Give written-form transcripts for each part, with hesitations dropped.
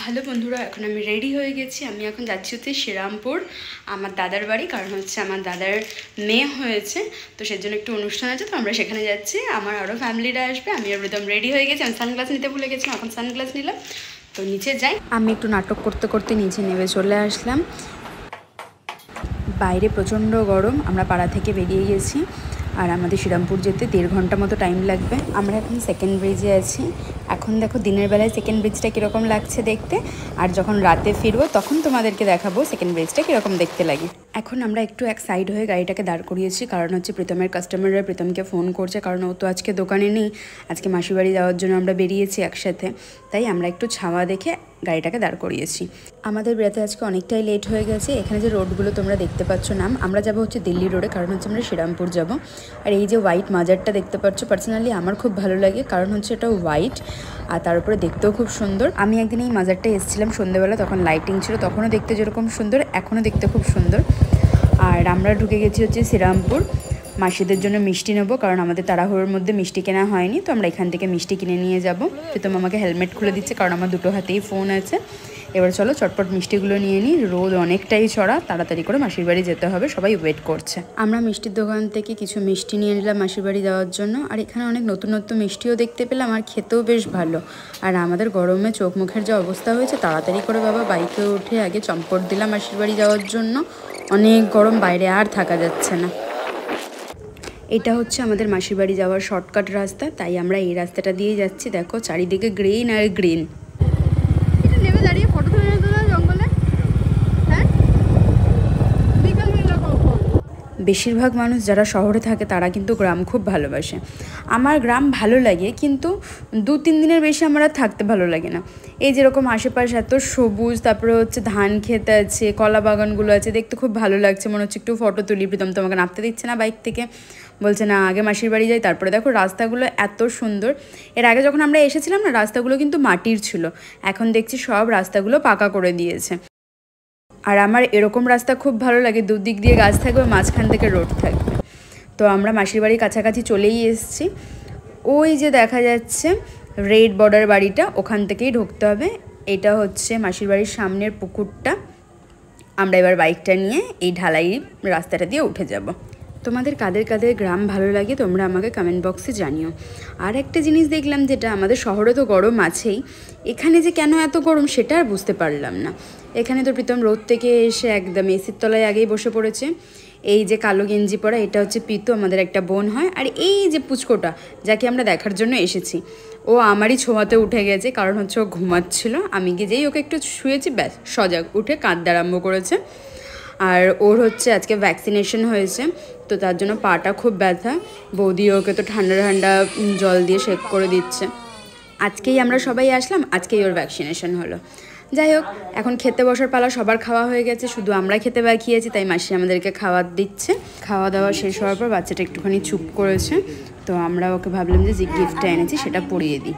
Hello বন্ধুরা, এখন আমি রেডি হয়ে গেছি। আমি এখন যাচ্ছি হচ্ছে শ্রীরামপুর, আমার দাদার বাড়ি। কারণ হচ্ছে আমার দাদার মেয়ে হয়েছে, তো সেজন্য একটু অনুষ্ঠান আছে, তো আমরা সেখানে যাচ্ছি। আমার আরও ফ্যামিলিরা আসবে। আমি একদম রেডি হয়ে গেছি। আমি সানগ্লাস নিতে ভুলে গেছিলাম, এখন সানগ্লাস নিলাম। তো নিচে যাই। আমি একটু নাটক করতে করতে নিচে নেমে চলে আসলাম। বাইরে প্রচণ্ড গরম। আমরা পাড়া থেকে বেরিয়ে গেছি, আর আমাদের শ্রীরামপুর যেতে 1.5 ঘন্টা মতো টাইম লাগবে। আমরা এখন সেকেন্ড ব্রিজে আছি। এখন দেখো দিনের বেলায় সেকেন্ড ব্রিজটা কীরকম লাগছে দেখতে, আর যখন রাতে ফিরবো তখন তোমাদেরকে দেখাবো সেকেন্ড ব্রিজটা কীরকম দেখতে লাগে। এখন আমরা একটু এক সাইড হয়ে গাড়িটাকে দাঁড় করিয়েছি, কারণ হচ্ছে প্রীতমের কাস্টমাররা প্রীতমকে ফোন করছে, কারণ ও তো আজকে দোকানে নেই। আজকে মাসির বাড়ি যাওয়ার জন্য আমরা বেরিয়েছি একসাথে, তাই আমরা একটু ছাওয়া দেখে গাড়িটাকে দাঁড় করিয়েছি। আমাদের বেড়াতে আজকে অনেকটাই লেট হয়ে গেছে। এখানে যে রোডগুলো তোমরা দেখতে পাচ্ছ নাম, আমরা যাবো হচ্ছে দিল্লি রোডে, কারণ হচ্ছে আমরা শ্রীরামপুর যাব। আর এই যে হোয়াইট মাজারটা দেখতে পাচ্ছ, পার্সোনালি আমার খুব ভালো লাগে, কারণ হচ্ছে এটা হোয়াইট আর তার উপরে দেখতেও খুব সুন্দর। আমি একদিন এই মাজারটা এসেছিলাম সন্ধ্যেবেলা, তখন লাইটিং ছিল, তখনও দেখতে যেরকম সুন্দর এখনও দেখতে খুব সুন্দর। আর আমরা ঢুকে গেছি হচ্ছে শ্রীরামপুর। মাসিদের জন্য মিষ্টি নেবো, কারণ আমাদের তাড়াহুড়োর মধ্যে মিষ্টি কেনা হয়নি, তো আমরা এখান থেকে মিষ্টি কিনে নিয়ে যাবো। প্রীতম আমাকে হেলমেট খুলে দিচ্ছে, কারণ আমার দুটো হাতেই ফোন আছে। এবার চলো চটপট মিষ্টিগুলো নিয়ে নিই। রোদ অনেকটাই চড়া, তাড়াতাড়ি করে মাসির বাড়ি যেতে হবে, সবাই ওয়েট করছে। আমরা মিষ্টির দোকান থেকে কিছু মিষ্টি নিয়ে নিলাম মাসির বাড়ি যাওয়ার জন্য। আর এখানে অনেক নতুন নতুন মিষ্টিও দেখতে পেলাম, আর খেতেও বেশ ভালো। আর আমাদের গরমে চোখ মুখের যে অবস্থা হয়েছে, তাড়াতাড়ি করে বাবা বাইকে উঠে আগে চম্পট দিলাম মাসির বাড়ি যাওয়ার জন্য। অনেক গরম, বাইরে আর থাকা যাচ্ছে না। এটা হচ্ছে আমাদের মাসির বাড়ি যাওয়ার শর্টকাট রাস্তা, তাই আমরা এই রাস্তাটা দিয়ে যাচ্ছি। দেখো চারিদিকে গ্রিন আর গ্রিন। বেশিরভাগ মানুষ যারা শহরে থাকে তারা কিন্তু গ্রাম খুব ভালোবাসে। আমার গ্রাম ভালো লাগে, কিন্তু 2-3 দিনের বেশি আমার আর থাকতে ভালো লাগে না। এই যেরকম আশেপাশে এত সবুজ, তারপরে হচ্ছে ধান ক্ষেত আছে, কলা বাগানগুলো আছে, দেখতে খুব ভালো লাগছে। মনে হচ্ছে একটু ফটো তুলি। প্রীতম তো আমাকে নামতে দিচ্ছে না বাইক থেকে, বলছে না আগে মাসির বাড়ি যাই। তারপরে দেখো রাস্তাগুলো এত সুন্দর। এর আগে যখন আমরা এসেছিলাম না, রাস্তাগুলো কিন্তু মাটির ছিল, এখন দেখছি সব রাস্তাগুলো পাকা করে দিয়েছে। আর আমার এরকম রাস্তা খুব ভালো লাগে, দুদিক দিয়ে গাছ থাকবে, মাঝখান থেকে রোড থাকবে। তো আমরা মাসির বাড়ির কাছাকাছি চলেই এসেছি। ওই যে দেখা যাচ্ছে রেড বর্ডার বাড়িটা, ওখান থেকেই ঢুকতে হবে। এটা হচ্ছে মাসির বাড়ির সামনের পুকুরটা। আমরা এবার বাইকটা নিয়ে এই ঢালাই রাস্তাটা দিয়ে উঠে যাব। তোমাদের কাদের কাদের গ্রাম ভালো লাগে তোমরা আমাকে কমেন্ট বক্সে জানিও। আর একটা জিনিস দেখলাম, যেটা আমাদের শহরে তো গরম আছেই, এখানে যে কেন এত গরম সেটা আর বুঝতে পারলাম না। এখানে তো প্রীতম রোদ থেকে এসে একদম এসির তলায় আগেই বসে পড়েছে। এই যে কালো গেঞ্জি পরা, এটা হচ্ছে পিতু, আমাদের একটা বোন হয়। আর এই যে পুচকোটা, যাকে আমরা দেখার জন্য এসেছি, ও আমারই ছোঁয়াতে উঠে গেছে, কারণ হচ্ছে ও ঘুমাচ্ছিল। আমি গিয়ে যেই ওকে একটু শুয়েছি, ব্যাস সজাগ উঠে কাঁদতে আরম্ভ করেছে। আর ওর হচ্ছে আজকে ভ্যাকসিনেশন হয়েছে, তো তার জন্য পাটা খুব ব্যথা। বৌদি ওকে তো ঠান্ডা ঠান্ডা জল দিয়ে শেক করে দিচ্ছে। আজকেই আমরা সবাই আসলাম, আজকেই ওর ভ্যাকসিনেশন হলো। যাই হোক, এখন খেতে বসার পালা। সবার খাওয়া হয়ে গেছে, শুধু আমরা খেতে বাকিয়েছি, তাই মাসি আমাদেরকে খাওয়া দিচ্ছে। খাওয়া দাওয়া শেষ হওয়ার পর বাচ্চাটা একটুখানি চুপ করেছে, তো আমরা ওকে ভাবলাম যে গিফটটা এনেছি সেটা পরিয়ে দিই।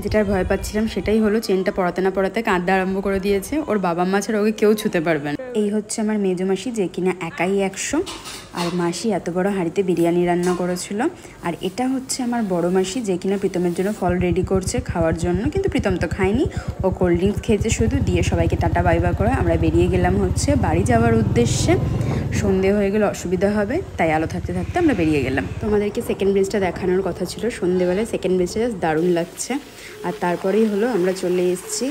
যেটার ভয় পাচ্ছিলাম সেটাই হলো, চেনটা পড়াতে না পড়াতে কাঁদতে আরম্ভ করে দিয়েছে। ওর বাবা মা ছাড়া ওকে কেউ ছুতে পারবে না। এই হচ্ছে আমার মেজো মাসি, যে কিনা একাই 100। আর মাসি এত বড় হাঁড়িতে বিরিয়ানি রান্না করেছিল। আর এটা হচ্ছে আমার বড় মাসি, যে কিনা প্রীতমের জন্য ফল রেডি করছে খাওয়ার জন্য, কিন্তু প্রীতম তো খায়নি, ও কোল্ড ড্রিঙ্কস খেয়েছে শুধু। দিয়ে সবাইকে টাটা বাই বাই করে আমরা বেরিয়ে গেলাম হচ্ছে বাড়ি যাওয়ার উদ্দেশ্যে। সন্ধে হয়ে গেলে অসুবিধা হবে, তাই আলো থাকতে থাকতে আমরা বেরিয়ে গেলাম। তোমাদেরকে সেকেন্ড ব্রিজটা দেখানোর কথা ছিল সন্ধেবেলায়। সেকেন্ড ব্রিজটা জাস্ট দারুণ লাগছে। আর তারপরেই হলো আমরা চলে এসেছি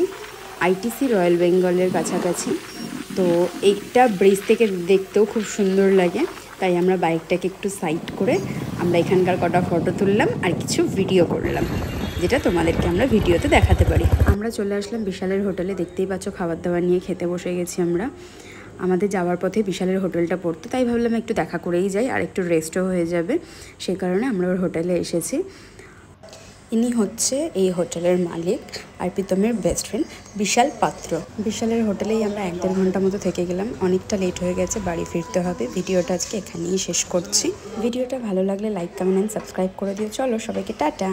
আইটিসি রয়্যাল বেঙ্গলের কাছাকাছি। তো এইটা ব্রিজ থেকে দেখতেও খুব সুন্দর লাগে, তাই আমরা বাইকটাকে একটু সাইড করে আমরা এখানকার কটা ফটো তুললাম আর কিছু ভিডিও করলাম, যেটা তোমাদেরকে আমরা ভিডিওতে দেখাতে পারি। আমরা চলে আসলাম বিশালের হোটেলে। দেখতেই পাচ্ছ খাবার দাবার নিয়ে খেতে বসে গেছি আমরা। আমাদের যাওয়ার পথে বিশালের হোটেলটা পড়তো, তাই ভাবলাম একটু দেখা করেই যাই, আর একটু রেস্টও হয়ে যাবে। সেই কারণে আমরা ওর হোটেলে এসেছি। ইনি হচ্ছে এই হোটেলের মালিক আর প্রীতমের বেস্ট ফ্রেন্ড বিশাল পাত্র। বিশালের হোটেলেই আমরা 1-1.5 ঘন্টা মতো থেকে গেলাম। অনেকটা লেট হয়ে গেছে, বাড়ি ফিরতে হবে। ভিডিওটা আজকে এখানেই শেষ করছি। ভিডিওটা ভালো লাগলে লাইক, কমেন্ট অ্যান্ড সাবস্ক্রাইব করে দিও। চলো সবাইকে টাটা।